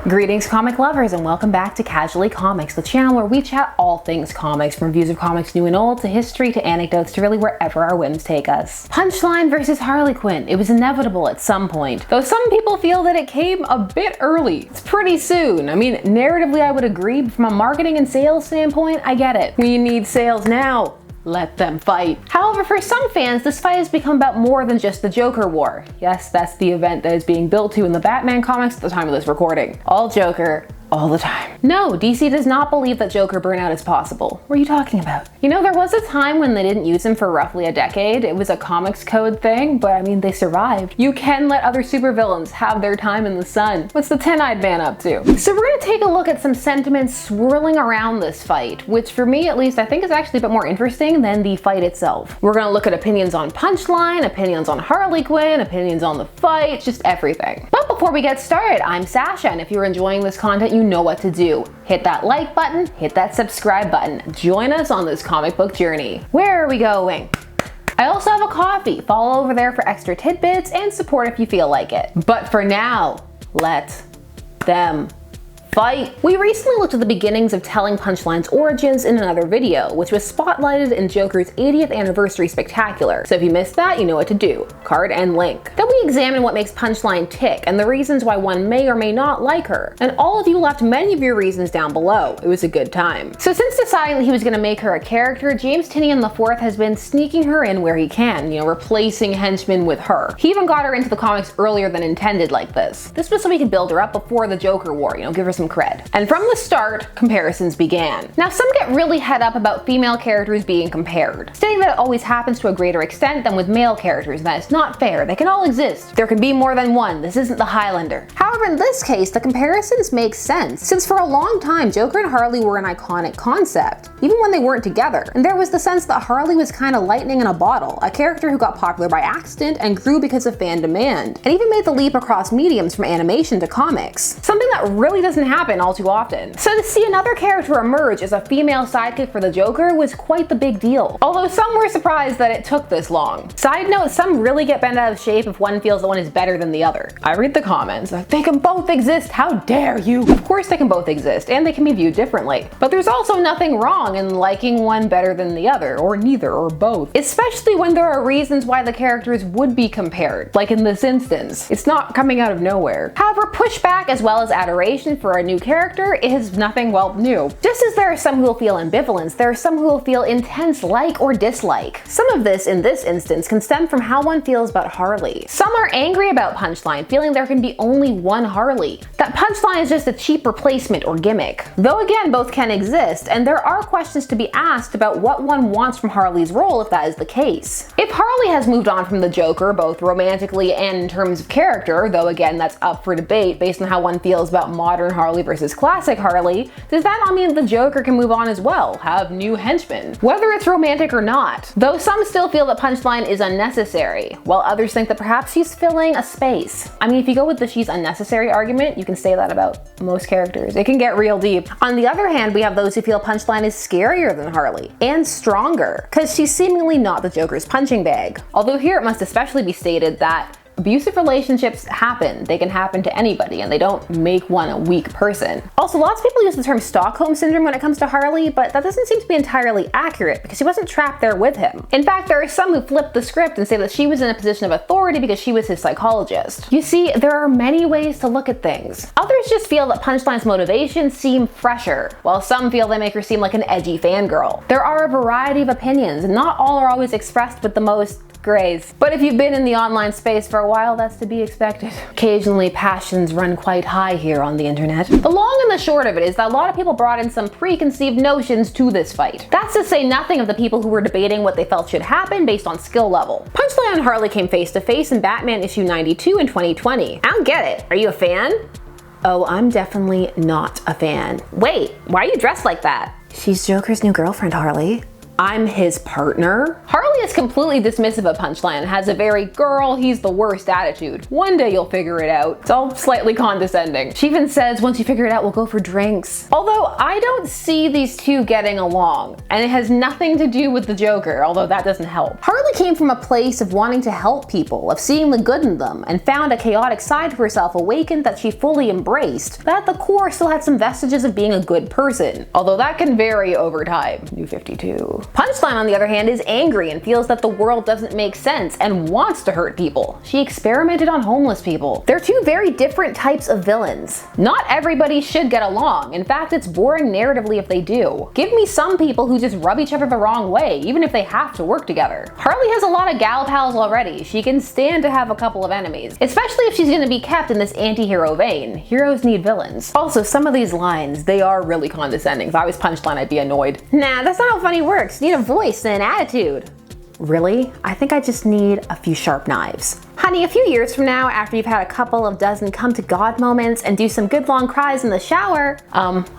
Greetings comic lovers and welcome back to Casually Comics, the channel where we chat all things comics, from reviews of comics new and old, to history, to anecdotes, to really wherever our whims take us. Punchline versus Harley Quinn. It was inevitable at some point, though some people feel that it came a bit early. It's pretty soon. I mean, narratively I would agree, but from a marketing and sales standpoint, I get it. We need sales now. Let them fight. However, for some fans, this fight has become about more than just the Joker War. Yes, that's the event that is being built to in the Batman comics at the time of this recording. All Joker, all the time. No, DC does not believe that Joker burnout is possible. What are you talking about? You know, there was a time when they didn't use him for roughly a decade. It was a comics code thing, but I mean, they survived. You can let other supervillains have their time in the sun. What's the 10-eyed man up to? So we're gonna take a look at some sentiments swirling around this fight, which for me at least, I think is actually a bit more interesting than the fight itself. We're gonna look at opinions on Punchline, opinions on Harley Quinn, opinions on the fight, just everything. But before we get started, I'm Sasha, and if you're enjoying this content, you know what to do. Hit that like button, hit that subscribe button. Join us on this comic book journey. Where are we going? I also have a Kofi. Follow over there for extra tidbits and support if you feel like it. But for now, let them fight. We recently looked at the beginnings of telling Punchline's origins in another video, which was spotlighted in Joker's 80th anniversary spectacular. So if you missed that, you know what to do. Card and link. Then we examined what makes Punchline tick and the reasons why one may or may not like her. And all of you left many of your reasons down below. It was a good time. So since deciding that he was going to make her a character, James Tynion IV has been sneaking her in where he can, replacing henchmen with her. He even got her into the comics earlier than intended like this. This was so he could build her up before the Joker War, give her some cred. And from the start, comparisons began. Now, some get really head up about female characters being compared, stating that it always happens to a greater extent than with male characters, and that it's not fair. They can all exist. There can be more than one. This isn't the Highlander. However, in this case, the comparisons make sense, since for a long time, Joker and Harley were an iconic concept, even when they weren't together. And there was the sense that Harley was kind of lightning in a bottle, a character who got popular by accident and grew because of fan demand, and even made the leap across mediums from animation to comics. Something that really doesn't happen all too often. So to see another character emerge as a female sidekick for the Joker was quite the big deal, although some were surprised that it took this long. Side note, some really get bent out of shape if one feels that one is better than the other. I read the comments, they can both exist, how dare you? Of course they can both exist, and they can be viewed differently. But there's also nothing wrong in liking one better than the other, or neither, or both. Especially when there are reasons why the characters would be compared, like in this instance. It's not coming out of nowhere. However, pushback as well as adoration for a new character is nothing, well, new. Just as there are some who will feel ambivalence, there are some who will feel intense like or dislike. Some of this, in this instance, can stem from how one feels about Harley. Some are angry about Punchline, feeling there can be only one Harley, that Punchline is just a cheap replacement or gimmick. Though again, both can exist, and there are questions to be asked about what one wants from Harley's role if that is the case. If Harley has moved on from the Joker, both romantically and in terms of character, though again that's up for debate based on how one feels about modern Harley versus classic Harley, does that not mean the Joker can move on as well, have new henchmen, whether it's romantic or not? Though some still feel that Punchline is unnecessary, while others think that perhaps she's filling a space. I mean, if you go with the she's unnecessary argument, you can say that about most characters. It can get real deep. On the other hand, we have those who feel Punchline is scarier than Harley, and stronger, because she's seemingly not the Joker's punching bag. Although here it must especially be stated that abusive relationships happen. They can happen to anybody, and they don't make one a weak person. Also, lots of people use the term Stockholm Syndrome when it comes to Harley, but that doesn't seem to be entirely accurate because she wasn't trapped there with him. In fact, there are some who flip the script and say that she was in a position of authority because she was his psychologist. You see, there are many ways to look at things. Others just feel that Punchline's motivations seem fresher, while some feel they make her seem like an edgy fangirl. There are a variety of opinions, and not all are always expressed with the most grace. But if you've been in the online space for a while, that's to be expected. Occasionally, passions run quite high here on the internet. The long and the short of it is that a lot of people brought in some preconceived notions to this fight. That's to say nothing of the people who were debating what they felt should happen based on skill level. Punchline and Harley came face to face in Batman issue 92 in 2020. I don't get it. Are you a fan? Oh, I'm definitely not a fan. Wait, why are you dressed like that? She's Joker's new girlfriend, Harley. I'm his partner? Harley is completely dismissive of Punchline and has a very girl, he's the worst attitude. One day you'll figure it out. It's all slightly condescending. She even says, once you figure it out, we'll go for drinks. Although I don't see these two getting along, and it has nothing to do with the Joker, although that doesn't help. Harley came from a place of wanting to help people, of seeing the good in them, and found a chaotic side to herself awakened that she fully embraced, but at the core still had some vestiges of being a good person, although that can vary over time. New 52. Punchline, on the other hand, is angry and feels that the world doesn't make sense and wants to hurt people. She experimented on homeless people. They're two very different types of villains. Not everybody should get along. In fact, it's boring narratively if they do. Give me some people who just rub each other the wrong way, even if they have to work together. Harley has a lot of gal pals already. She can stand to have a couple of enemies, especially if she's going to be kept in this anti-hero vein. Heroes need villains. Also, some of these lines, they are really condescending. If I was Punchline, I'd be annoyed. Nah, that's not how funny works. You need a voice and an attitude. Really? I think I just need a few sharp knives. Honey, a few years from now, after you've had a couple of dozen come to God moments and do some good long cries in the shower,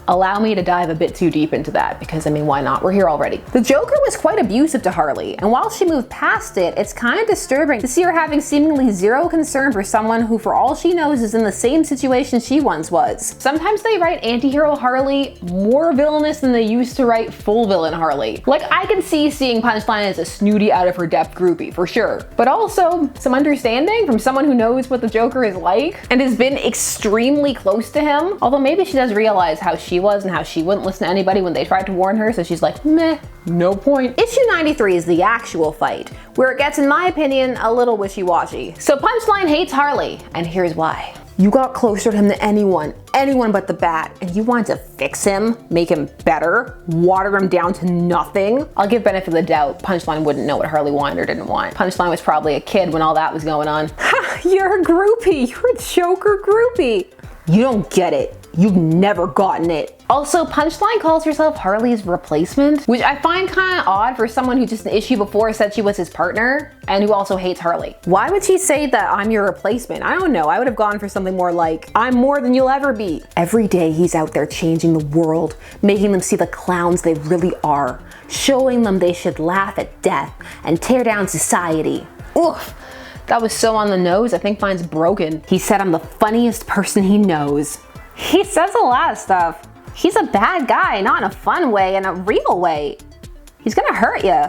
allow me to dive a bit too deep into that, because I mean, why not? We're here already. The Joker was quite abusive to Harley, and while she moved past it, it's kind of disturbing to see her having seemingly zero concern for someone who, for all she knows, is in the same situation she once was. Sometimes they write anti-hero Harley more villainous than they used to write full villain Harley. Like, I can see seeing Punchline as a snooty, out of her depth groupie, for sure, but also some understanding from someone who knows what the Joker is like and has been extremely close to him. Although maybe she does realize how she was and how she wouldn't listen to anybody when they tried to warn her, so she's like, meh, no point. Issue 93 is the actual fight, where it gets, in my opinion, a little wishy-washy. So Punchline hates Harley, and here's why. You got closer to him than anyone but the Bat, and you wanted to fix him, make him better, water him down to nothing? I'll give benefit of the doubt, Punchline wouldn't know what Harley wanted or didn't want. Punchline was probably a kid when all that was going on. Ha! You're a groupie! You're a Joker groupie! You don't get it. You've never gotten it. Also, Punchline calls herself Harley's replacement, which I find kind of odd for someone who just an issue before said she was his partner and who also hates Harley. Why would she say that I'm your replacement? I don't know. I would have gone for something more like, I'm more than you'll ever be. Every day he's out there changing the world, making them see the clowns they really are, showing them they should laugh at death and tear down society. Oof. That was so on the nose, I think mine's broken. He said I'm the funniest person he knows. He says a lot of stuff. He's a bad guy, not in a fun way, in a real way. He's gonna hurt you.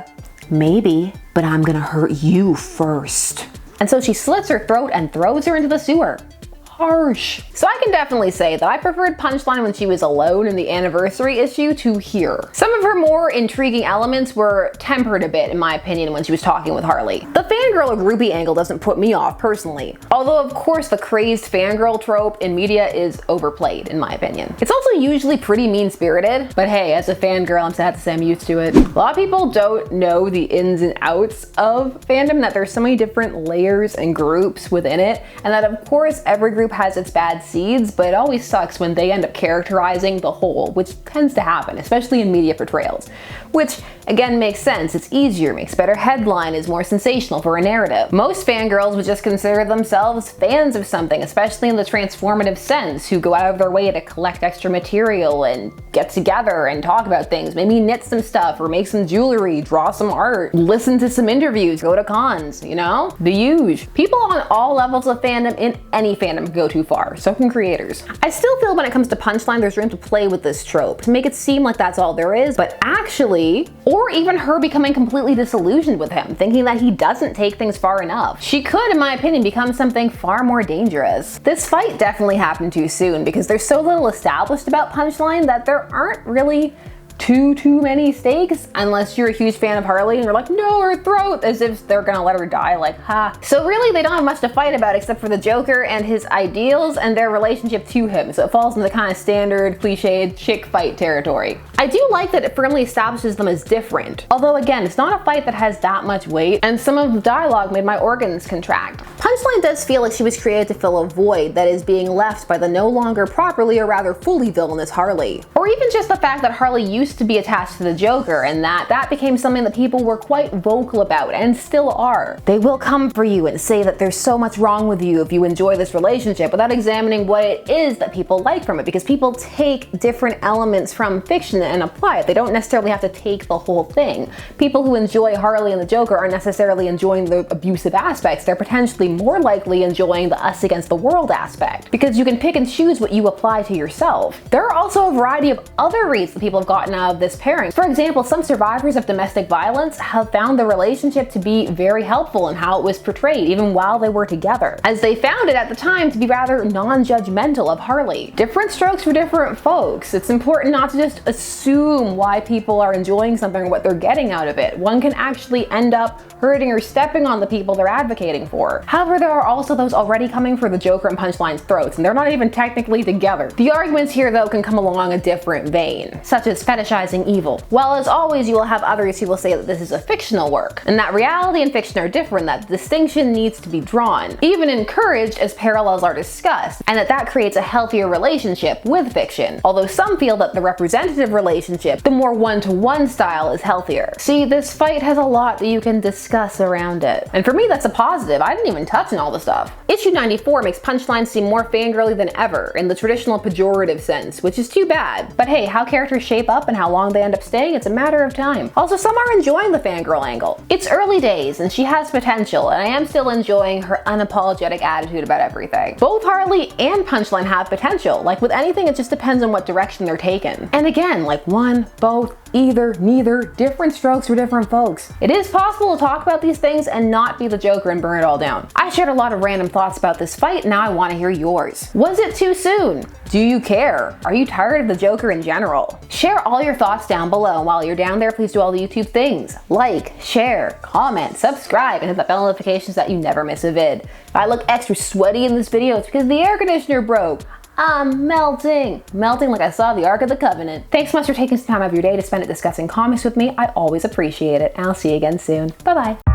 Maybe, but I'm gonna hurt you first. And so she slits her throat and throws her into the sewer. Harsh. So I can definitely say that I preferred Punchline when she was alone in the anniversary issue to here. Some of her more intriguing elements were tempered a bit, in my opinion, when she was talking with Harley. The fangirl or groupie angle doesn't put me off personally, although of course the crazed fangirl trope in media is overplayed, in my opinion. It's also usually pretty mean-spirited, but hey, as a fangirl, I'm sad to say I'm used to it. A lot of people don't know the ins and outs of fandom, that there's so many different layers and groups within it, and that of course every group has its bad seeds, but it always sucks when they end up characterizing the whole, which tends to happen, especially in media portrayals. Which, again, makes sense. It's easier, makes better headline, is more sensational for a narrative. Most fangirls would just consider themselves fans of something, especially in the transformative sense, who go out of their way to collect extra material and get together and talk about things, maybe knit some stuff or make some jewelry, draw some art, listen to some interviews, go to cons, you know? The huge. People on all levels of fandom in any fandom go too far, so can creators. I still feel when it comes to Punchline, there's room to play with this trope, to make it seem like that's all there is, but actually, or even her becoming completely disillusioned with him, thinking that he doesn't take things far enough. She could, in my opinion, become something far more dangerous. This fight definitely happened too soon, because there's so little established about Punchline that there aren't really too many stakes, unless you're a huge fan of Harley and you're like, no, her throat, as if they're gonna let her die, like, ha. So really, they don't have much to fight about except for the Joker and his ideals and their relationship to him, so it falls into the kind of standard, cliched chick fight territory. I do like that it firmly establishes them as different, although again, it's not a fight that has that much weight, and some of the dialogue made my organs contract. Punchline does feel like she was created to fill a void that is being left by the no longer properly or rather fully villainous Harley. Or even just the fact that Harley used used to be attached to the Joker, and that became something that people were quite vocal about and still are. They will come for you and say that there's so much wrong with you if you enjoy this relationship without examining what it is that people like from it, because people take different elements from fiction and apply it. They don't necessarily have to take the whole thing. People who enjoy Harley and the Joker aren't necessarily enjoying the abusive aspects. They're potentially more likely enjoying the us against the world aspect, because you can pick and choose what you apply to yourself. There are also a variety of other reads that people have gotten out of this pairing. For example, some survivors of domestic violence have found the relationship to be very helpful in how it was portrayed, even while they were together, as they found it at the time to be rather non-judgmental of Harley. Different strokes for different folks. It's important not to just assume why people are enjoying something or what they're getting out of it. One can actually end up hurting or stepping on the people they're advocating for. However, there are also those already coming for the Joker and Punchline's throats, and they're not even technically together. The arguments here, though, can come along a different vein, such as fetishizing evil. While as always, you will have others who will say that this is a fictional work, and that reality and fiction are different, that the distinction needs to be drawn, even encouraged as parallels are discussed, and that creates a healthier relationship with fiction. Although some feel that the representative relationship, the more one-to-one style, is healthier. See, this fight has a lot that you can discuss around it. And for me, that's a positive. I didn't even touch on all the stuff. Issue 94 makes Punchline seem more fangirly than ever, in the traditional pejorative sense, which is too bad. But hey, how characters shape up and how long they end up staying, it's a matter of time. Also, some are enjoying the fangirl angle. It's early days, and she has potential, and I am still enjoying her unapologetic attitude about everything. Both Harley and Punchline have potential. Like with anything, it just depends on what direction they're taken. And again, like one, both, either, neither, different strokes for different folks. It is possible to talk about these things and not be the Joker and burn it all down. I shared a lot of random thoughts about this fight, now I want to hear yours. Was it too soon? Do you care? Are you tired of the Joker in general? Share all your thoughts down below, and while you're down there, please do all the YouTube things. Like, share, comment, subscribe, and hit the bell notifications so that you never miss a vid. If I look extra sweaty in this video, it's because the air conditioner broke. I'm melting like I saw the Ark of the Covenant. Thanks so much for taking some time out of your day to spend it discussing comics with me. I always appreciate it, and I'll see you again soon. Bye bye.